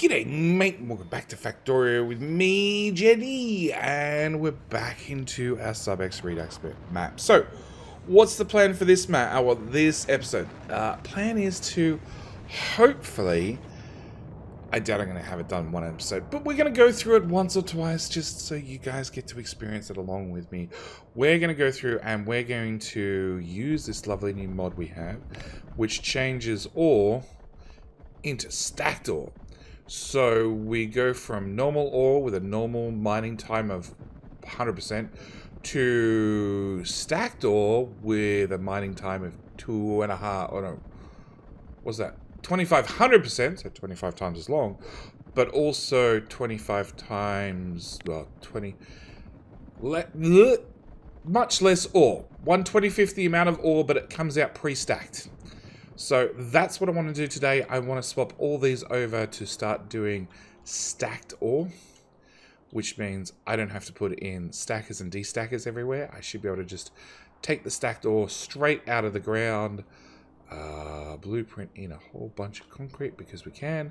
G'day mate, welcome back to Factorio with me, Jenny, and we're back into our SubX Redux map. So, what's the plan for this map? Well, this episode. Plan is to hopefully, I doubt I'm going to have it done in one episode, but we're going to go through it once or twice just so you guys get to experience it along with me. We're going to go through and we're going to use this lovely new mod we have, which changes ore into stacked ore. So we go from normal ore with a normal mining time of 100% to stacked ore with a mining time of 2.5, or no, what's that? 2,500%, so 25 times as long, but also 25 times, well, much less ore. 1/25th the amount of ore, but it comes out pre-stacked. So that's what I want to do today. I want to swap all these over to start doing stacked ore, which means I don't have to put in stackers and destackers everywhere. I should be able to just take the stacked ore straight out of the ground, blueprint in a whole bunch of concrete because we can.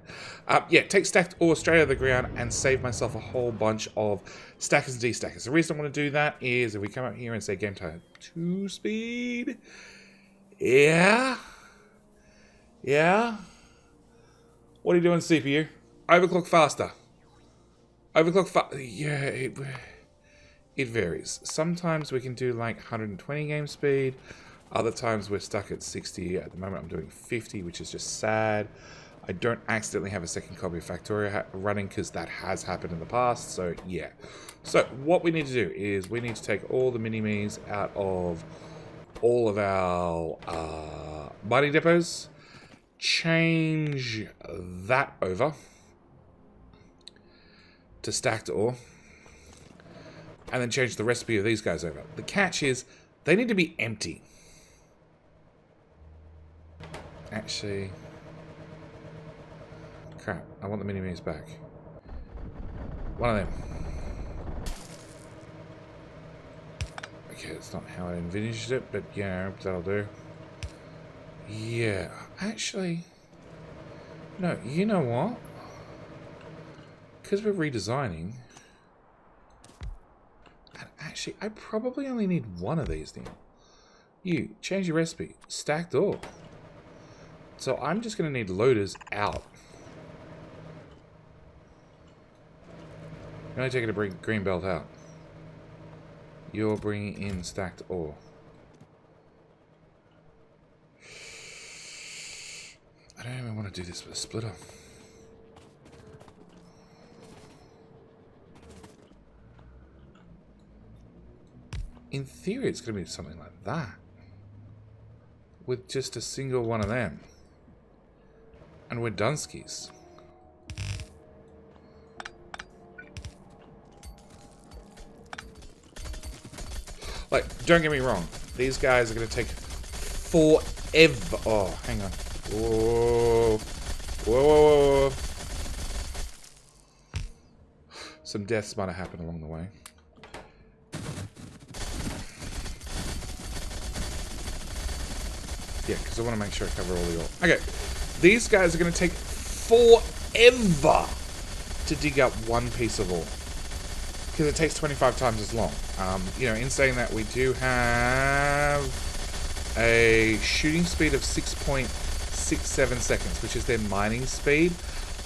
Take stacked ore straight out of the ground and save myself a whole bunch of stackers and destackers. The reason I want to do that is if we come up here and say game time 2 speed. Yeah? What are you doing, CPU? Overclock faster. Yeah, it varies. Sometimes we can do like 120 game speed. Other times we're stuck at 60. At the moment I'm doing 50, which is just sad. I don't accidentally have a second copy of Factorio running because that has happened in the past. So yeah. So what we need to do is we need to take all the mini-me's out of all of our mining depots. Change that over to stacked ore, and then change the recipe of these guys over. The catch is they need to be empty. Actually, crap, I want the mini-me's back. One of them. Okay, that's not how I envisaged it, but yeah, that'll do. Yeah, actually, no, you know what? Because we're redesigning, and actually, I probably only need one of these now. You, change your recipe, stacked ore. So I'm just going to need loaders out. I'm only taking a green belt out. You're bringing in stacked ore. I don't even want to do this with a splitter. In theory, it's going to be something like that. With just a single one of them. And we're Dunskies. Like, don't get me wrong. These guys are going to take forever. Oh, hang on. Whoa. Whoa. Some deaths might have happened along the way. Yeah, because I want to make sure I cover all the ore. Okay, these guys are going to take forever to dig up one piece of ore. Because it takes 25 times as long. In saying that, we do have a shooting speed of 6.67 seconds, which is their mining speed.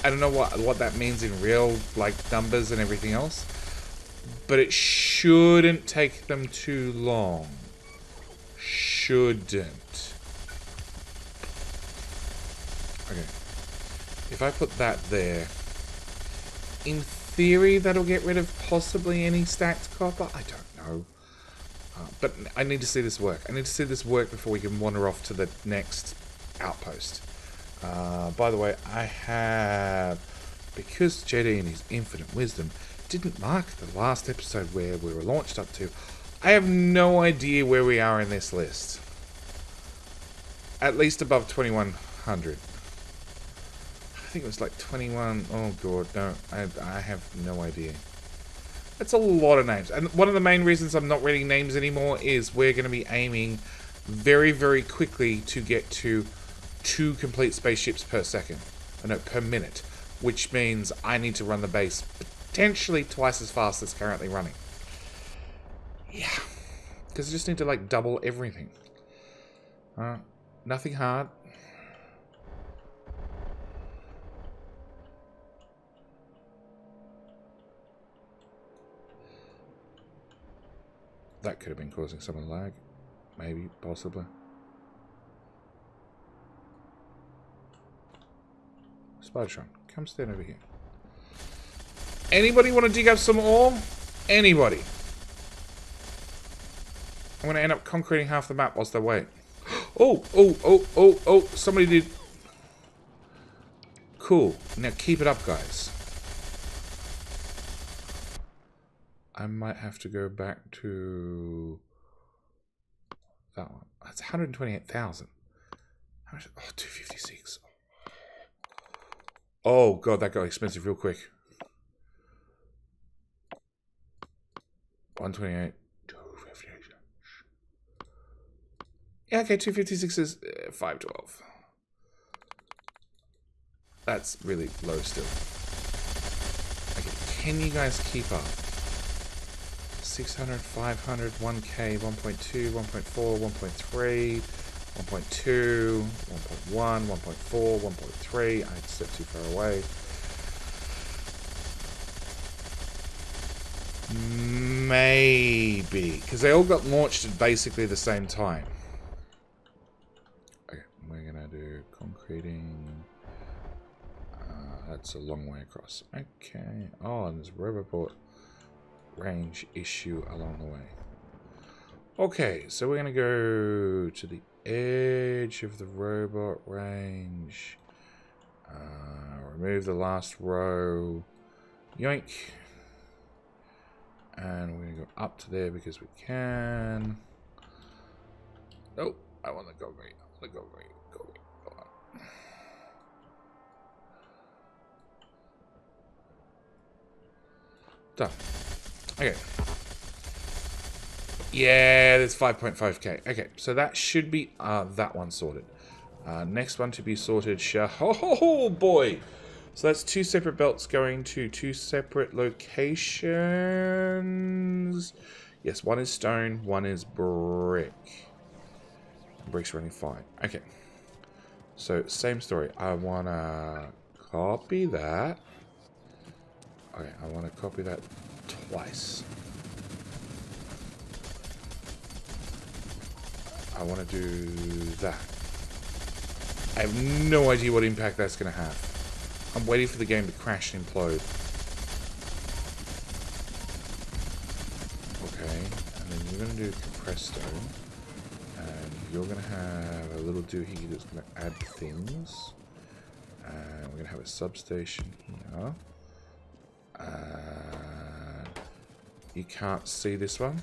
I don't know what that means in real numbers and everything else, but it shouldn't take them too long. Shouldn't. Okay. If I put that there, in theory that'll get rid of possibly any stacked copper. I don't know. But I need to see this work. I need to see this work before we can wander off to the next outpost. By the way, I have, because JD in his infinite wisdom didn't mark the last episode where we were launched up to, I have no idea where we are in this list. At least above 2100. I think it was like 21. Oh god, no, I have no idea. That's a lot of names. And one of the main reasons I'm not reading names anymore is we're going to be aiming very, very quickly to get to 2 complete spaceships per second. No, per minute. which means I need to run the base potentially twice as fast as currently running. Yeah, because I just need to like double everything. Nothing hard. That could have been causing some of the lag. Maybe, possibly. Spidertron, come stand over here. Anybody want to dig up some ore? Anybody? I'm going to end up concreting half the map whilst I wait. Oh, somebody did. Cool. Now keep it up, guys. I might have to go back to that one. That's 128,000. How much? Oh, 256. Oh, God, that got expensive real quick. 128. 256. Yeah, okay, 256 is 512. That's really low still. Okay, can you guys keep up? 600, 500, 1K, 1.2, 1.4, 1.3, 1.2, 1.1, 1.4, 1.3. I stepped too far away. Maybe. Because they all got launched at basically the same time. Okay, we're going to do concreting. That's a long way across. Okay. Oh, and there's Roboport range issue along the way. Okay, so we're going to go to the edge of the robot range. Remove the last row. Yoink. And we're going to go up to there because we can. Oh, I want to go right. I want to go right. Go right. Go on. Done. Okay. Yeah, there's 5.5k. Okay, so that should be that one sorted. Next one to be sorted, oh boy! So that's two separate belts going to two separate locations. Yes, one is stone, one is brick. Brick's running fine. Okay. So, same story. I want to copy that. Okay, I want to copy that twice. I want to do that. I have no idea what impact that's going to have. I'm waiting for the game to crash and implode. Okay, and then you're going to do compressed stone. And you're going to have a little doohickey that's going to add things. And we're going to have a substation here. You can't see this one.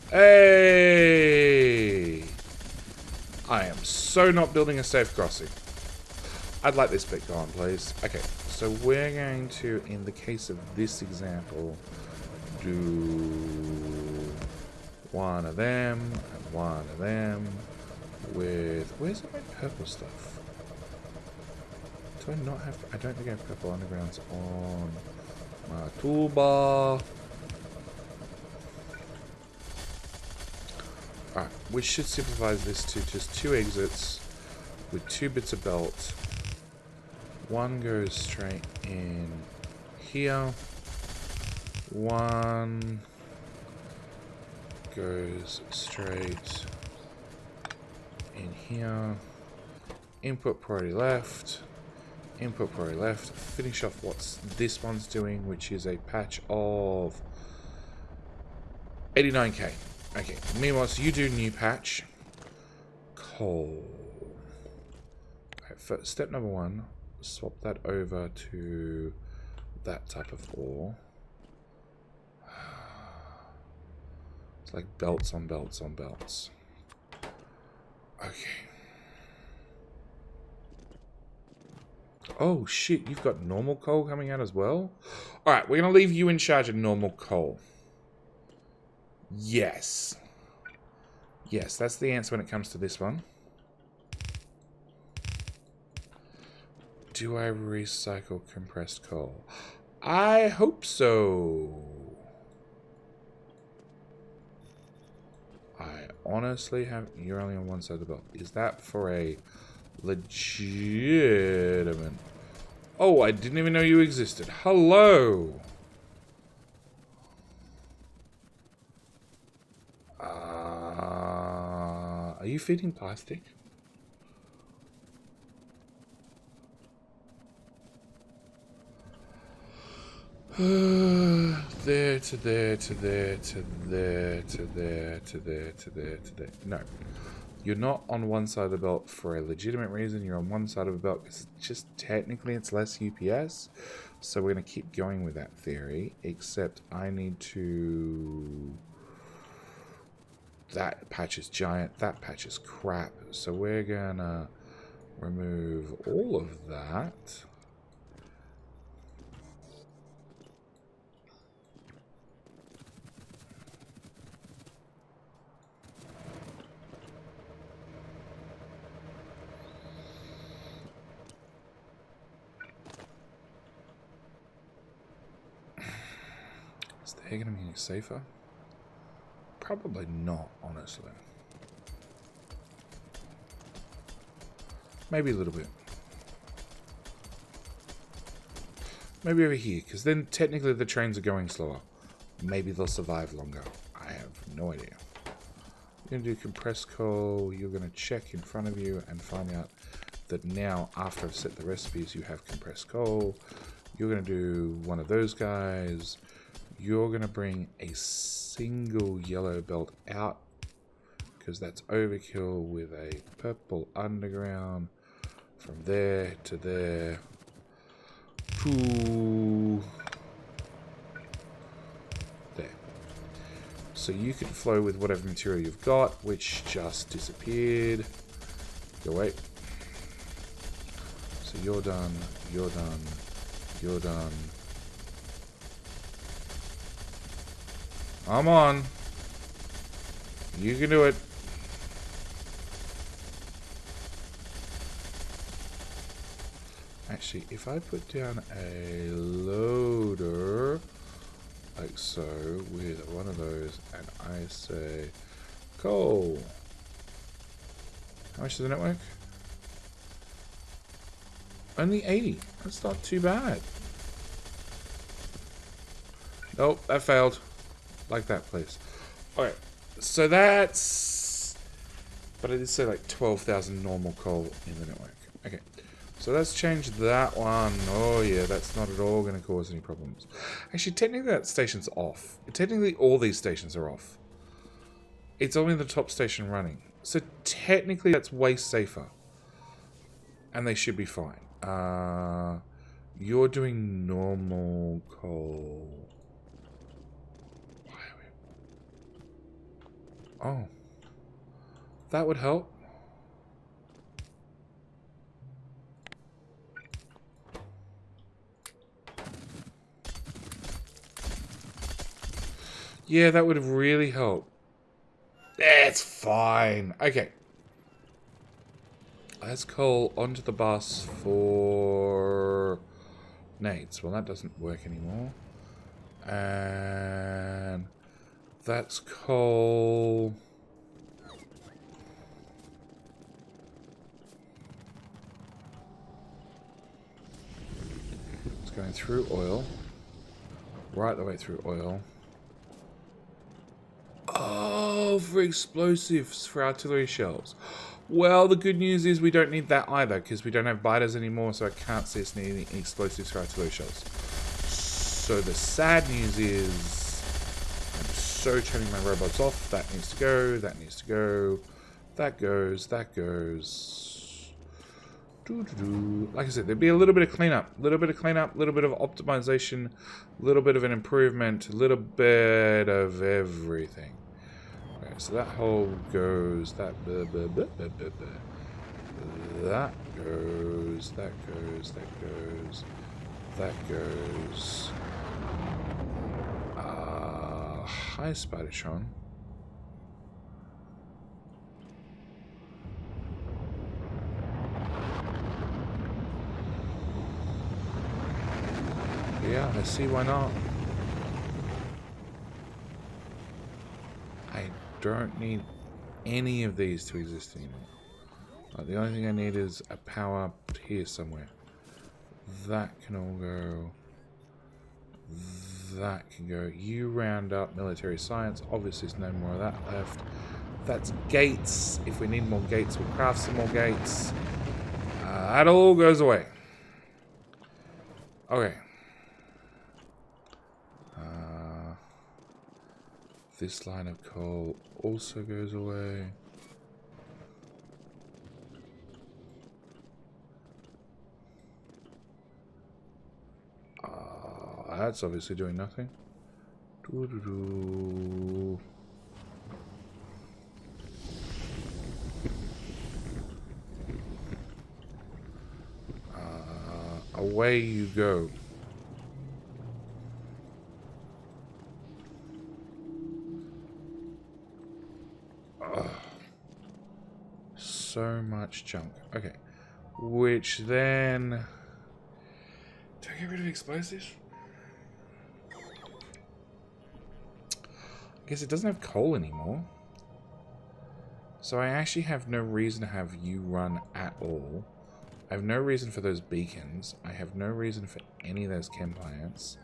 Hey! I am so not building a safe crossing. I'd like this bit gone, please. Okay, so we're going to, in the case of this example, do one of them and one of them with... Where's my purple stuff? Do I not have... I don't think I have purple undergrounds on my toolbar. Alright, which should simplify this to just two exits with two bits of belt. One goes straight in here. One goes straight in here. Input priority left. Input priority left. Finish off what this one's doing, which is a patch of 89k. Okay, meanwhile, so you do new patch. Coal. Okay, first, step number one, swap that over to that type of ore. It's like belts on belts on belts. Okay. Oh shit, you've got normal coal coming out as well? Alright, we're going to leave you in charge of normal coal. Yes. Yes, that's the answer when it comes to this one. Do I recycle compressed coal? I hope so. I honestly have... You're only on one side of the belt. Is that for a legitimate... Oh, I didn't even know you existed. Hello. Are you feeding plastic? There to there to there to there to there to there to there to there. No. You're not on one side of the belt for a legitimate reason. You're on one side of the belt because just technically it's less UPS. So we're going to keep going with that theory. Except I need to... That patch is giant. That patch is crap. So we're going to remove all of that. Is the hair going to be any safer? Probably not, honestly. Maybe a little bit. Maybe over here, because then technically the trains are going slower. Maybe they'll survive longer. I have no idea. You're going to do compressed coal. You're going to check in front of you and find out that now, after I've set the recipes, you have compressed coal. You're going to do one of those guys. You're going to bring a single yellow belt out because that's overkill with a purple underground from there to there to there. So you can flow with whatever material you've got, which just disappeared. Go away. So you're done, you're done, you're done. Come on. You can do it. Actually, if I put down a loader, like so, with one of those, and I say, coal. How much does the network? Only 80. That's not too bad. Nope, that failed. Like that, please. Alright, so that's... But I did say like 12,000 normal coal in the network. Okay, so let's change that one. Oh yeah, that's not at all going to cause any problems. Actually, technically that station's off. Technically all these stations are off. It's only the top station running. So technically that's way safer. And they should be fine. You're doing normal coal. Oh, that would help. Yeah, that would have really helped. It's fine. Okay. Let's call onto the bus for nades. Well, that doesn't work anymore. And... that's coal. It's going through oil. Right the way through oil. Oh, for explosives, for artillery shells. Well, the good news is we don't need that either, because we don't have biters anymore, so I can't see us needing explosives for artillery shells. So the sad news is... So turning my robots off. That needs to go. That needs to go. That goes. That goes. Like I said, there'd be a little bit of cleanup. A little bit of cleanup. A little bit of optimization. A little bit of an improvement. A little bit of everything. Okay, so that hole goes. That goes. That goes. That goes. That goes. That goes. Hi, Spidertron. Yeah, I see why not. I don't need any of these to exist anymore. The only thing I need is a power up here somewhere. That can all go. That can go. You round up military science. Obviously, there's no more of that left. That's gates. If we need more gates, we'll craft some more gates. That all goes away. Okay. This line of coal also goes away. That's obviously doing nothing. Away you go. So much junk. Okay. Which then... Do I get rid of explosives? I guess it doesn't have coal anymore. So I actually have no reason to have you run at all. I have no reason for those beacons. I have no reason for any of those chem plants.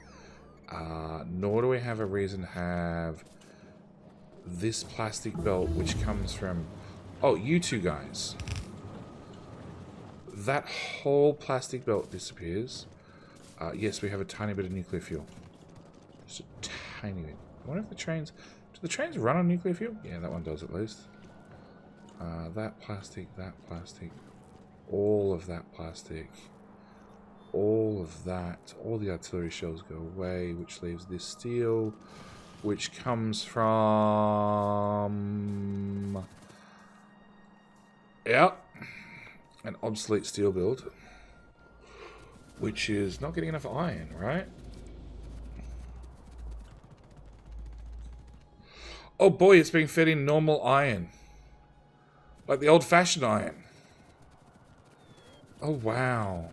Nor do I have a reason to have this plastic belt, which comes from... Oh, you two guys. That whole plastic belt disappears. Yes, we have a tiny bit of nuclear fuel. Just a tiny bit. I wonder if the trains... Do the trains run on nuclear fuel? Yeah, that one does at least. That plastic, all of that plastic, all of that, all the artillery shells go away, which leaves this steel, which comes from... Yep, an obsolete steel build, which is not getting enough iron, right? Oh boy, it's being fed in normal iron. Like the old-fashioned iron. Oh, wow.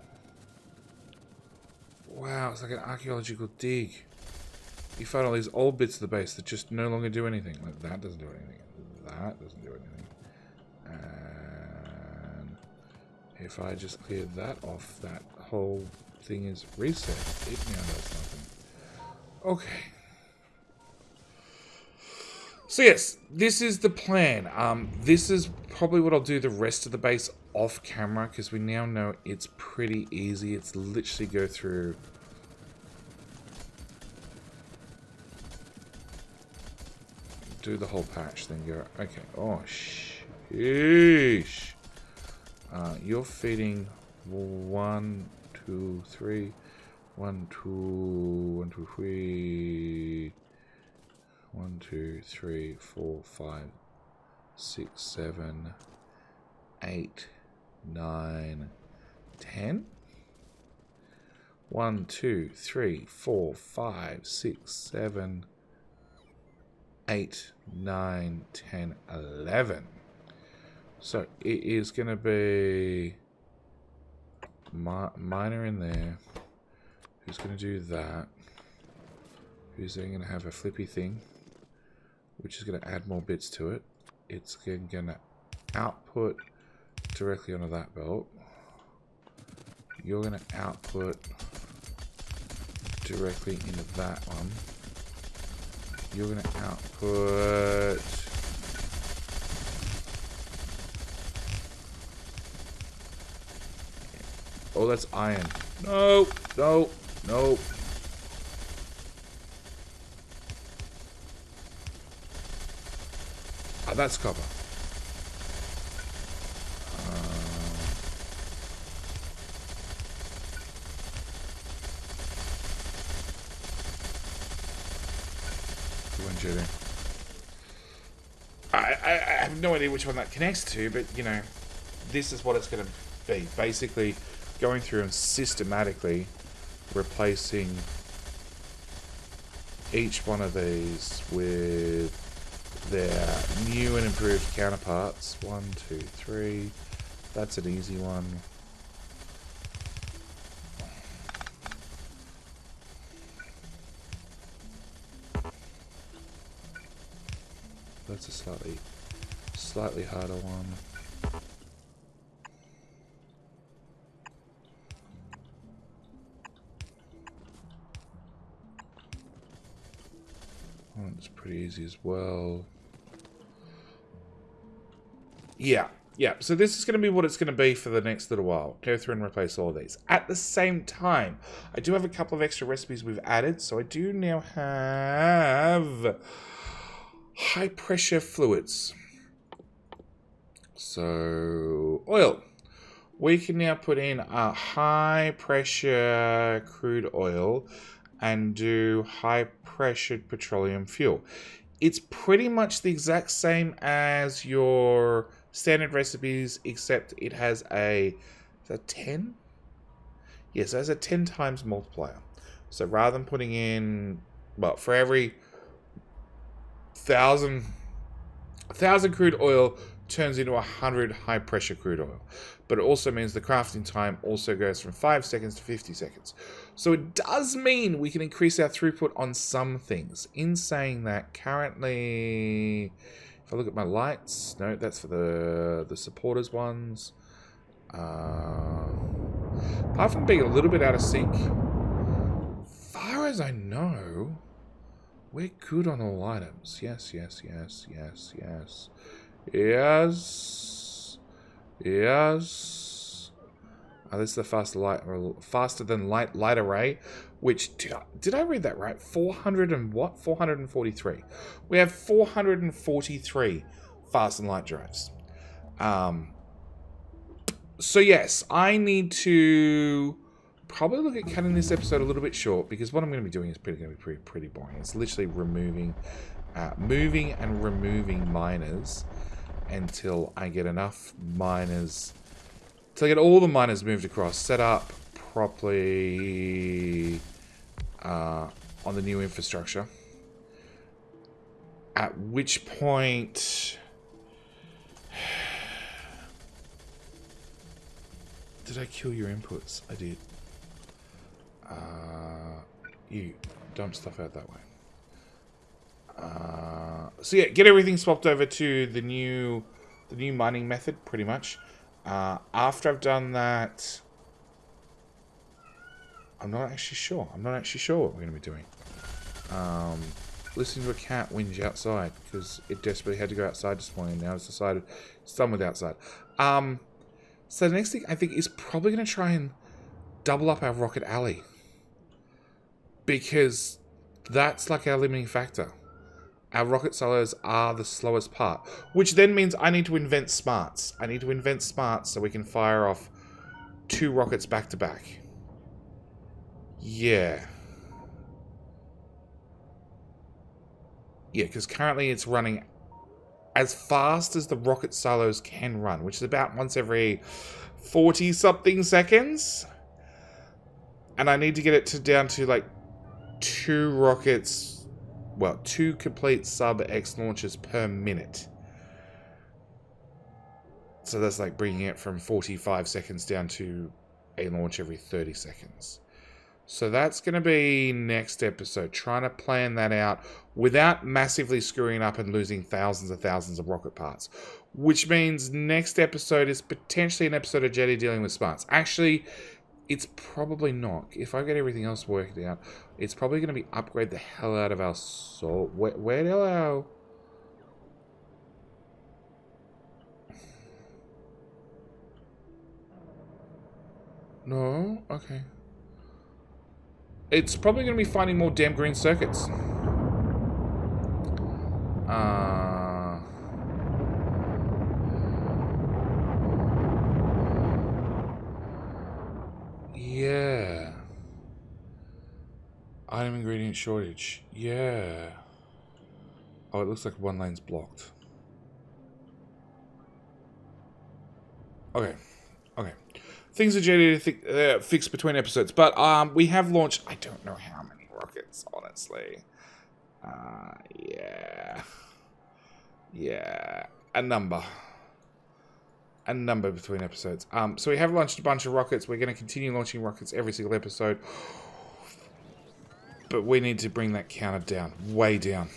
Wow, it's like an archaeological dig. You find all these old bits of the base that just no longer do anything. Like, that doesn't do anything. That doesn't do anything. And if I just cleared that off, that whole thing is reset. It now does nothing. Okay. So yes, this is the plan. This is probably what I'll do the rest of the base off camera, because we now know it's pretty easy. It's literally go through... Do the whole patch, then go... Okay, oh, sheesh. You're feeding 1, 2, 3... 1, 2, 1, 2, 3... 1, 2, 3, 4, 5, 6, 7, 8, 9, 10. 1, 2, 3, 4, 5, 6, 7, 8, 9, 10, 11. So it is going to be miner in there. Who's going to do that? Who's then going to have a flippy thing, which is going to add more bits to it. It's going to output directly onto that belt. You're going to output directly into that one. You're going to output... Oh, that's iron. No, no, no. That's copper. I have no idea which one that connects to, but you know, this is what it's going to be. Basically, going through and systematically replacing each one of these with their new and improved counterparts. 1, 2, 3. That's an easy one. That's a slightly harder one. Oh, it's pretty easy as well. Yeah. So this is going to be what it's going to be for the next little while. Go through and replace all of these. At the same time, I do have a couple of extra recipes we've added. So I do now have high pressure fluids. So oil. We can now put in a high pressure crude oil and do high pressured petroleum fuel. It's pretty much the exact same as your standard recipes, except it has a 10? Yes, it has a 10 times multiplier. So rather than putting in, well, for every 1,000 crude oil turns into 100 high pressure crude oil. But it also means the crafting time also goes from 5 seconds to 50 seconds. So it does mean we can increase our throughput on some things. In saying that, currently, if I look at my lights, no, that's for the supporters ones. Apart from being a little bit out of sync, far as I know, we're good on all items. Yes. Oh, this is the faster than light array, which, did I read that right? 400 and what? 443. We have 443 fast and light drives. So yes, I need to probably look at cutting this episode a little bit short, because what I'm going to be doing is going to be pretty boring. It's literally moving and removing miners until I get enough miners, till I get all the miners moved across, set up properly on the new infrastructure. At which point, did I kill your inputs? I did. You dump stuff out that way. So yeah, get everything swapped over to the new mining method, pretty much. After I've done that, I'm not actually sure what we're going to be doing. Listening to a cat whinge outside because it desperately had to go outside this morning. Now it's decided it's done with outside. So the next thing I think is probably going to try and double up our rocket alley, because that's like our limiting factor. Our rocket silos are the slowest part, which then means I need to invent smarts. I need to invent smarts so we can fire off 2 rockets back to back. Yeah, because currently it's running as fast as the rocket silos can run, which is about once every 40-something seconds. And I need to get it down to like 2 rockets, well, 2 complete SubX launches per minute. So that's like bringing it from 45 seconds down to a launch every 30 seconds. So that's going to be next episode, trying to plan that out without massively screwing up and losing thousands of rocket parts. Which means next episode is potentially an episode of Jetty dealing with smarts. Actually, it's probably not. If I get everything else worked out, it's probably going to be upgrade the hell out of our soul. Where the hell are... No? Okay. It's probably going to be finding more damn green circuits. Yeah. Item ingredient shortage. Yeah. Oh, it looks like one lane's blocked. Okay. Things are generally fixed between episodes, but we have launched, I don't know how many rockets, honestly. Yeah. Yeah. A number between episodes. So we have launched a bunch of rockets. We're going to continue launching rockets every single episode. But we need to bring that counter down. Way down.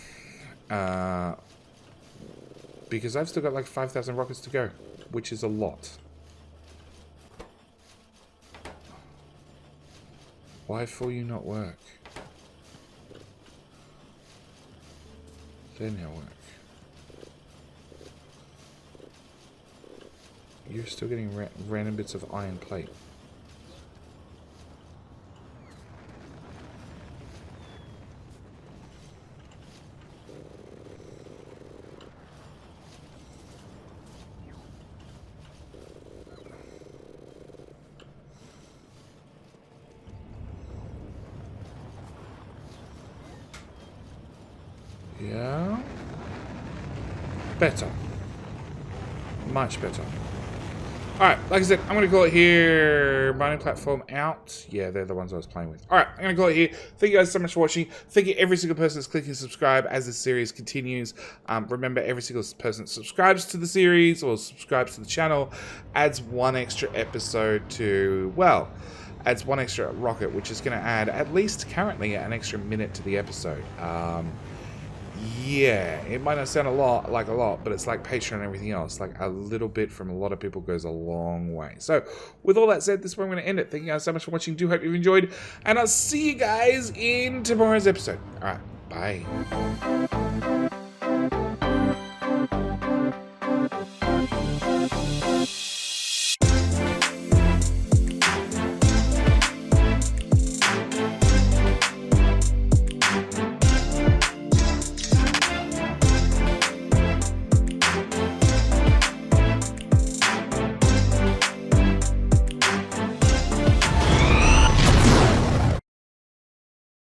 Because I've still got like 5,000 rockets to go. Which is a lot. Why for you not work? Then how work? You're still getting random bits of iron plate. Yeah. Better. Much better. Alright, like I said, I'm going to call it here. Mining platform out. Yeah, they're the ones I was playing with. Alright, I'm going to call it here. Thank you guys so much for watching. Thank you every single person that's clicking subscribe as this series continues. Remember, every single person that subscribes to the series or subscribes to the channel adds one extra episode to, well, adds one extra rocket, which is going to add, at least currently, an extra minute to the episode. Yeah, it might not sound a lot, but it's like Patreon and everything else. Like, a little bit from a lot of people goes a long way. So, with all that said, this is where I'm going to end it. Thank you guys so much for watching. Do hope you've enjoyed. And I'll see you guys in tomorrow's episode. Alright, bye.